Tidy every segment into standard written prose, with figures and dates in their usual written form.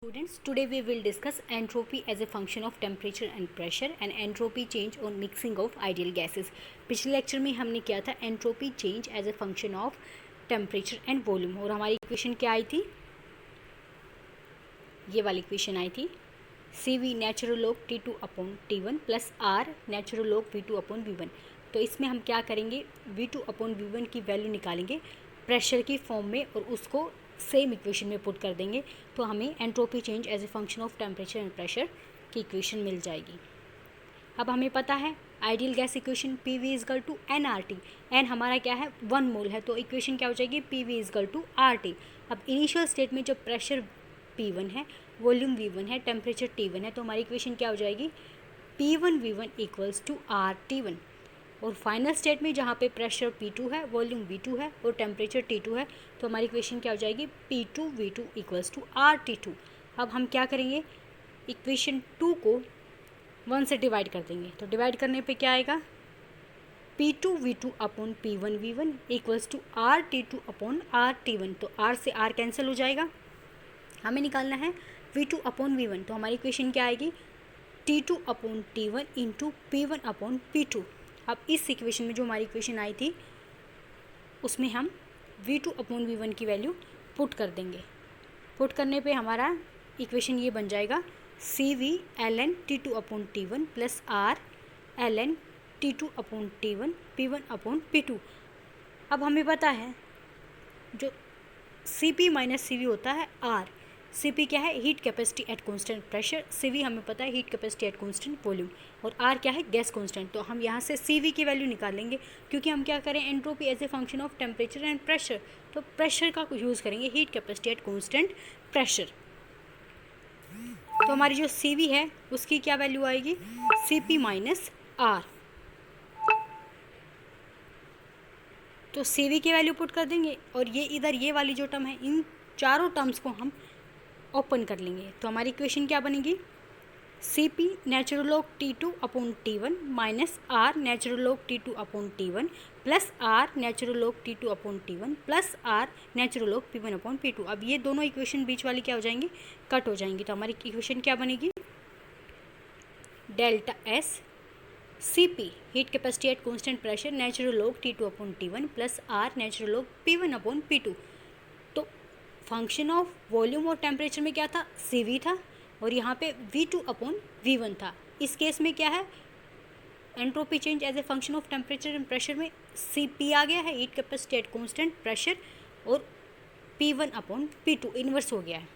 Students, today we will discuss entropy as a function of temperature and pressure and entropy change on mixing of ideal gases. पिछले lecture में हमने किया था entropy change as a function of temperature and volume और हमारी equation क्या आई थी, ये वाली इक्वेशन आई थी CV natural log T2 upon T1 plus R natural log V2 upon V1। तो इसमें हम क्या करेंगे, V2 अपॉन V1 की वैल्यू निकालेंगे प्रेशर की फॉर्म में और उसको सेम इक्वेशन में पुट कर देंगे तो हमें entropy change as a function of temperature and pressure की इक्वेशन मिल जाएगी। अब हमें पता है ideal gas equation PV equal to nRT, n हमारा क्या है 1 मोल है, तो इक्वेशन क्या हो जाएगी PV इजकल टू RT। अब इनिशियल स्टेट में जब प्रेशर P1 है, वॉल्यूम V1 है, टेम्परेचर T1 है, तो हमारी इक्वेशन क्या हो जाएगी P1V1 इक्वल्स टू RT1। और फाइनल स्टेट में जहाँ पे प्रेशर P2 है, वॉल्यूम V2 है और टेम्परेचर T2 है, तो हमारी इक्वेशन क्या हो जाएगी P2V2 इक्वल्स टू RT2। अब हम क्या करेंगे, इक्वेशन 2 को 1 से डिवाइड कर देंगे, तो डिवाइड करने पे क्या आएगा P2V2 upon P1V1 equals to RT2 upon RT1। तो R से R कैंसिल हो जाएगा, हमें निकालना है V2 अपॉन V1। तो हमारी इक्वेशन क्या आएगी T2 upon T1 into P1 upon P2। अब इस इक्वेशन में जो हमारी इक्वेशन आई थी उसमें हम V2 अपॉन V1 की वैल्यू पुट कर देंगे। पुट करने पे हमारा इक्वेशन ये बन जाएगा CV ln T2 upon T1 plus R ln T2 upon T1 P1 upon P2। अब हमें पता है जो CP माइनस CV होता है R। CP क्या है, heat capacity at constant pressure, CV हमें पता है heat capacity at constant volume, और R क्या है गैस कांस्टेंट। तो हम यहाँ से CV की वैल्यू निकालेंगे क्योंकि हम क्या करें entropy as a function of temperature and pressure, तो प्रेशर का यूज़ करेंगे heat capacity at constant pressure. तो हमारी जो CV है उसकी क्या वैल्यू आएगी CP माइनस R। तो CV की वैल्यू पुट कर देंगे और ये इधर ये वाली जो टर्म है, इन चारों टर्म्स को हम ओपन कर लेंगे। तो हमारी इक्वेशन क्या बनेगी CP natural log T2 upon T1 minus R natural log T2 upon T1 plus R natural log T2 upon T1 plus R natural log P1 upon P2। अब ये दोनों इक्वेशन बीच वाली क्या हो जाएंगी, कट हो जाएंगी। तो हमारी इक्वेशन क्या बनेगी delta S CP heat capacity at constant pressure natural log T2 upon T1 plus R natural log P1 upon P2। तो फंक्शन ऑफ वॉल्यूम और टेम्परेचर में क्या था CV था और यहाँ पे V2 अपॉन V1 था। इस केस में क्या है entropy change as a function of temperature and pressure में CP आ गया है heat capacity at constant pressure और P1 अपॉन P2 इन्वर्स हो गया है।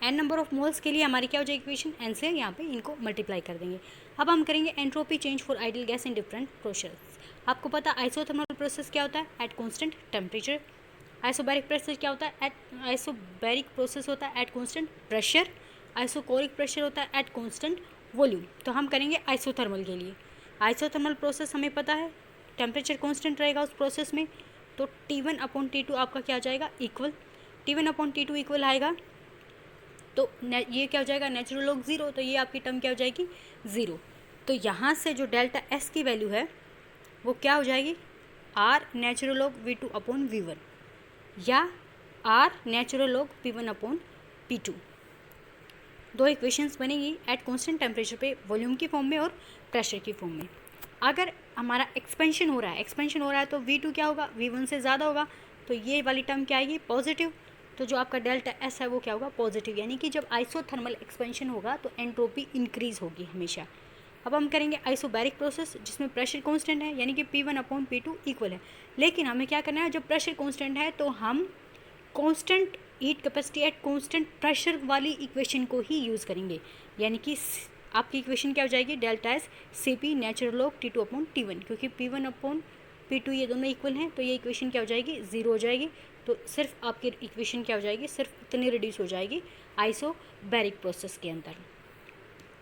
n नंबर ऑफ मोल्स के लिए हमारी क्या हो जाएगी इक्वेशन, n से यहाँ पे इनको मल्टीप्लाई कर देंगे। अब हम करेंगे entropy change for ideal gas in different process. आपको पता आइसोथर्मल प्रोसेस क्या होता है at constant temperature, isobaric pressure क्या होता है आइसोबैरिक प्रोसेस होता है eight constant pressure, isochoric pressure होता है एट कांस्टेंट वॉल्यूम। तो हम करेंगे आइसोथर्मल के लिए। आइसोथर्मल प्रोसेस हमें पता है टेम्परेचर कांस्टेंट रहेगा उस प्रोसेस में, तो T1 अपॉन T2 आपका क्या आ जाएगा equal, T1 upon T2 equal आएगा तो ये क्या हो जाएगा नेचुरल लॉग 0, तो ये आपकी टर्म क्या हो जाएगी 0। तो यहाँ से जो डेल्टा S की वैल्यू है वो क्या हो जाएगी R natural log V2 upon V1 या R natural log P1 upon P2। दो इक्वेशंस बनेगी एट कांस्टेंट टेम्परेचर पे वॉल्यूम की फॉर्म में और प्रेशर की फॉर्म में। अगर हमारा एक्सपेंशन हो रहा है तो V2 क्या होगा V1 से ज़्यादा होगा, तो ये वाली टर्म क्या आएगी पॉजिटिव। तो जो आपका डेल्टा S है वो क्या होगा पॉजिटिव, यानी कि जब आइसोथर्मल एक्सपेंशन होगा तो एंट्रोपी इंक्रीज होगी हमेशा। अब हम करेंगे आइसोबैरिक प्रोसेस जिसमें प्रेशर कांस्टेंट है यानी कि P1 अपॉन P2 इक्वल है, लेकिन हमें क्या करना है जब प्रेशर कांस्टेंट है तो हम constant heat capacity at constant pressure वाली इक्वेशन को ही यूज़ करेंगे, यानी कि आपकी इक्वेशन क्या हो जाएगी delta S CP natural log T2 upon T1, क्योंकि P1 अपॉन P2 ये दोनों इक्वल हैं तो ये इक्वेशन क्या हो जाएगी 0 हो जाएगी। तो सिर्फ आपकी इक्वेशन क्या हो जाएगी सिर्फ इतनी रिड्यूस हो जाएगी आइसोबैरिक प्रोसेस के अंदर,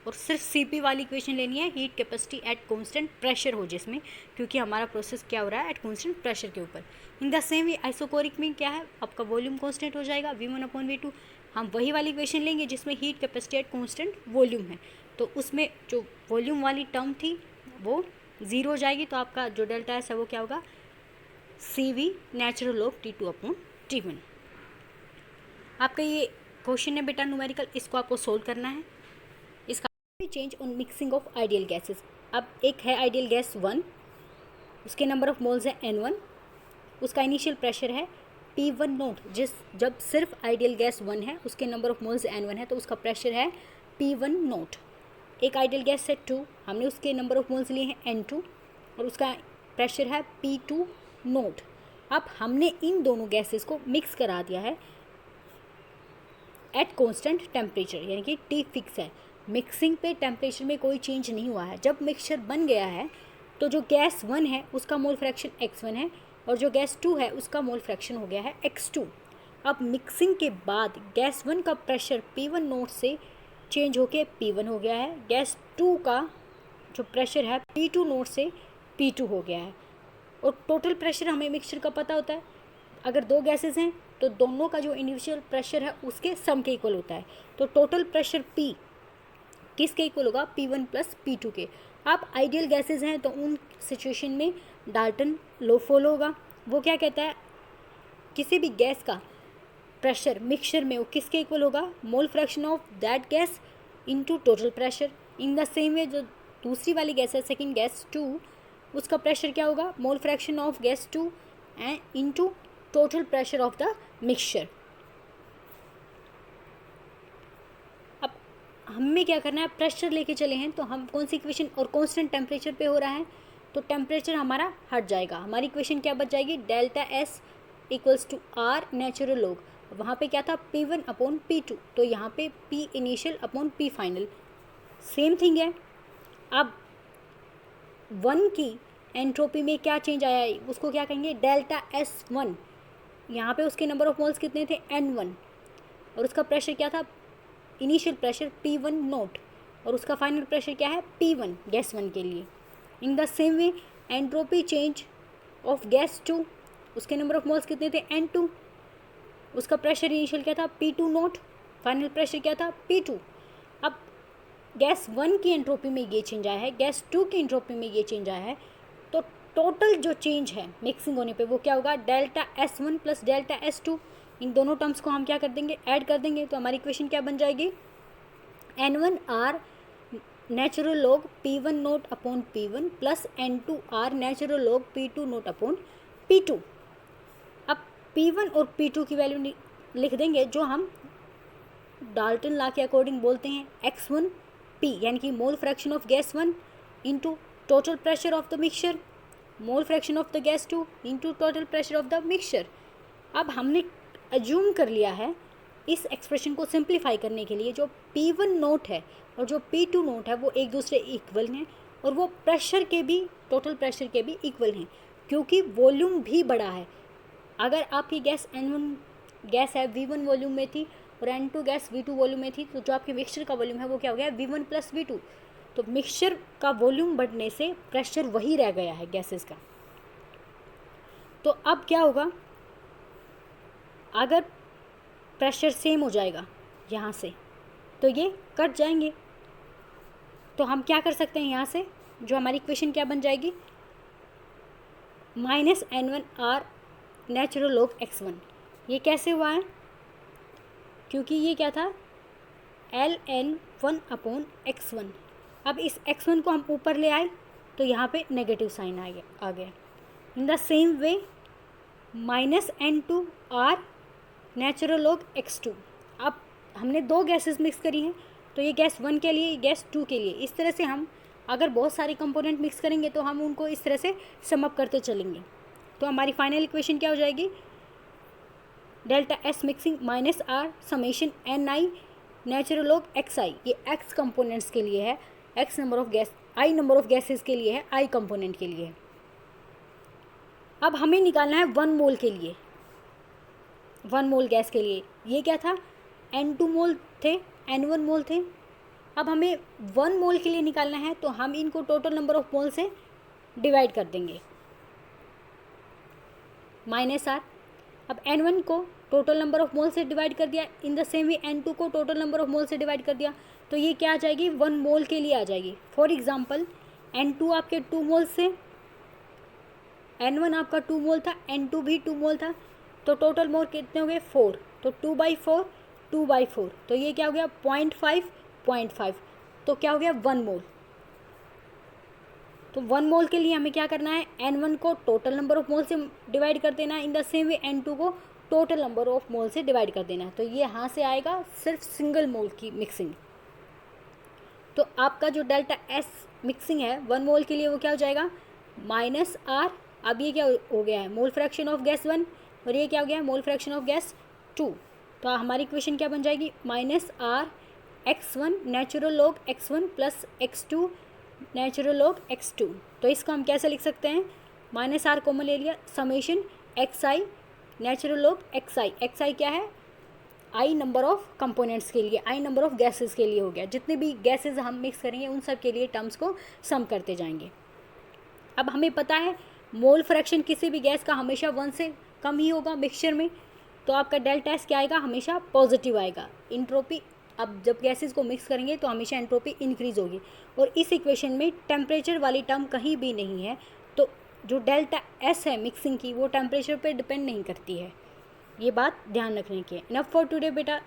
और सिर्फ CP वाली इक्वेशन लेनी है heat capacity at constant pressure हो जिसमें, क्योंकि हमारा प्रोसेस क्या हो रहा है एट कांस्टेंट प्रेशर के ऊपर। In the same way isochoric में क्या है आपका वॉल्यूम कांस्टेंट हो जाएगा V1 अपॉन V2। हम वही वाली इक्वेशन लेंगे जिसमें heat capacity at constant volume है, तो उसमें जो वॉल्यूम वाली टर्म थी वो 0 हो जाएगी। तो आपका जो डेल्टा S है वो क्या होगा CV natural log T2 upon T1। आपका ये क्वेश्चन है बेटा न्यूमेरिकल, इसको आपको सोल्व करना है। इसका change on mixing of ideal gases. अब एक है आइडियल गैस 1, उसके नंबर ऑफ मोल्स है N1, उसका इनिशियल प्रेशर है P1 नोट। जब सिर्फ आइडियल गैस 1 है, उसके नंबर ऑफ मोल्स N1 है, तो उसका प्रेशर है P1 नोट। एक आइडियल गैस है 2, हमने उसके नंबर ऑफ मोल्स लिए हैं N2 और उसका प्रेशर है P2 नोट। अब हमने इन दोनों गैसेस को मिक्स करा दिया है एट कॉन्स्टेंट टेम्परेचर, यानी कि T फिक्स है। मिक्सिंग पे टेम्परेचर में कोई चेंज नहीं हुआ है। जब मिक्सचर बन गया है तो जो गैस 1 है उसका मोल फ्रैक्शन x1 है और जो गैस 2 है उसका मोल फ्रैक्शन हो गया है x2। अब मिक्सिंग के बाद गैस 1 का प्रेशर P1 नोट से चेंज होके P1 हो गया है, गैस 2 का जो प्रेशर है P2 नोट से P2 हो गया है। और टोटल प्रेशर हमें मिक्सचर का पता होता है, अगर दो गैसेस हैं तो दोनों का जो इंडिविजुअल प्रेशर है उसके सम के इक्वल होता है। तो टोटल प्रेशर P किसके इक्वल होगा? P1 प्लस P2 के। अब आइडियल गैसेस हैं तो उन सिचुएशन में डाल्टन लॉ फॉलो होगा। वो क्या कहता है, किसी भी गैस का प्रेशर मिक्सचर में वो किसके इक्वल होगा? Mole fraction of that gas into total pressure. In the same way जो दूसरी वाली गैस है सेकंड गैस 2, उसका प्रेशर क्या होगा? Mole fraction of gas 2 and into total pressure of the mixture. अब हमें क्या करना है, प्रेशर लेके चले हैं तो हम कौन सी इक्वेशन, और कांस्टेंट टेम्परेचर पे हो रहा है तो टेम्परेचर हमारा हट जाएगा। हमारी इक्वेशन क्या बच जाएगी? Delta S equals to R natural log. वहाँ पे क्या था? P1 अपॉन P2, तो यहाँ पे P initial upon P final same thing है। अब 1 की एंट्रोपी में क्या चेंज आया है उसको क्या कहेंगे? Delta S1। यहाँ पे उसके नंबर ऑफ मोल्स कितने थे? N1, और उसका प्रेशर क्या था? इनिशियल प्रेशर P1 नोट, और उसका फाइनल प्रेशर क्या है? P1 गैस 1 के लिए। In the same way entropy change of gas 2, उसके नंबर ऑफ मोल्स कितने थे? N2, उसका प्रेशर इनिशियल क्या था? P2 नोट, फाइनल प्रेशर क्या था? P2। अब गैस 1 की एंट्रोपी में ये चेंज आया है, गैस 2 की एंट्रोपी में ये चेंज आया है, तो टोटल जो चेंज है मिक्सिंग होने पे वो क्या होगा? Delta S1 plus delta S2। इन दोनों टर्म्स को हम क्या कर देंगे? ऐड कर देंगे। तो हमारी इक्वेशन क्या बन जाएगी? N1 R natural log P1 naught upon P1 plus N2 R natural log P2 naught upon P2। अब P1 और P2 की वैल्यू लिख देंगे जो हम डाल्टन लॉ के अकॉर्डिंग बोलते हैं x1 P, यानी कि mole fraction of gas 1 into total pressure of the mixture, mole fraction of the gas 2 into total pressure of the mixture. अब हमने अज्यूम कर लिया है इस एक्सप्रेशन को सिंप्लीफाई करने के लिए जो P1 नोट है और जो P2 नोट है वो एक दूसरे इक्वल हैं, और वो प्रेशर के भी, टोटल प्रेशर के भी इक्वल हैं, क्योंकि वॉल्यूम भी बड़ा है। अगर आपकी गैस N1 गैस है V1 वॉल्यूम में थी और N2 गैस V2 वॉल्यूम में थी, तो जो आपके मिक्सचर का वॉल्यूम है वो क्या हो गया? V1 plus V2। तो मिक्सचर का वॉल्यूम बढ़ने से प्रेशर वही रह गया है गैसेस का। तो अब क्या होगा, अगर प्रेशर सेम हो जाएगा यहाँ से तो ये कट जाएंगे। तो हम क्या कर सकते हैं यहाँ से, जो हमारी इक्वेशन क्या बन जाएगी? Minus N1 R natural log x1। ये कैसे हुआ है? क्योंकि ये क्या था? ln1 upon x1। अब इस x1 को हम ऊपर ले आए तो यहाँ पे नेगेटिव साइन आ गया। In the same way minus N2 R natural log x2। अब हमने दो गैसेस मिक्स करी हैं, तो ये गैस 1 के लिए, ये गैस 2 के लिए। इस तरह से हम अगर बहुत सारे कंपोनेंट मिक्स करेंगे तो हम उनको इस तरह से सम अप करते चलेंगे। तो हमारी फाइनल इक्वेशन क्या हो जाएगी? Delta S mixing minus R summation Ni natural log xi। ये x कंपोनेंट्स के लिए है, x number of gas, i number of gases के लिए है, i कंपोनेंट के लिए है। अब हमें निकालना है 1 मोल के लिए, 1 मोल गैस के लिए। ये क्या था? N2 मोल थे, N1 मोल थे। अब हमें 1 मोल के लिए निकालना है तो हम इनको टोटल नंबर ऑफ मोल से डिवाइड कर देंगे, माइनस आर। अब N1 को टोटल नंबर ऑफ मोल से डिवाइड कर दिया, in the same way N2 को टोटल नंबर ऑफ मोल से डिवाइड कर दिया, तो ये क्या आ जाएगी? 1 मोल के लिए आ जाएगी। फॉर एग्जांपल N2 आपके 2 मोल से, N1 आपका 2 मोल था, N2 भी 2 मोल था, तो टोटल मोल कितने हो गए? 4। तो 2/4 2/4, तो ये क्या हो गया 0.5, तो क्या हो गया 1 मोल। तो 1 मोल के लिए हमें क्या करना है, N1 को टोटल नंबर ऑफ मोल से डिवाइड कर देना है, in the same way N2 को टोटल नंबर ऑफ मोल से डिवाइड कर देना है। तो ये यहाँ से आएगा सिर्फ सिंगल मोल की मिक्सिंग। तो आपका जो डेल्टा एस मिक्सिंग है 1 मोल के लिए वो क्या हो जाएगा -R। अब ये क्या हो गया है, मोल फ्रैक्शन ऑफ गैस 1, और ये क्या हो गया है, मोल फ्रैक्शन ऑफ गैस 2। तो हमारी इक्वेशन क्या बन जाएगी, -R x1 natural log x1 plus x2 natural log x2। तो इसको हम कैसे लिख सकते हैं, -R कॉमन ले लिया, summation xi natural log xi क्या है, आई नंबर ऑफ कंपोनेंट्स के लिए, आई नंबर ऑफ गैसेस के लिए हो गया। जितने भी गैसेस हम मिक्स करेंगे उन सब के लिए टर्म्स को सम करते जाएंगे। अब हमें पता है मोल फ्रैक्शन किसी भी गैस का हमेशा 1 से कम ही होगा मिक्सचर में, तो आपका डेल्टा एस क्या आएगा, हमेशा पॉजिटिव आएगा। इंट्रोपी, अब जब गैसेस को मिक्स करेंगे तो हमेशा एंट्रोपी इंक्रीज होगी, और इस इक्वेशन में टेम्परेचर वाली टर्म कहीं भी नहीं है। तो जो डेल्टा एस है मिक्सिंग की वो टेम्परेचर पे डिपेंड नहीं करती है। ये बात ध्यान रखने की है। इनफ फॉर टुडे बेटा।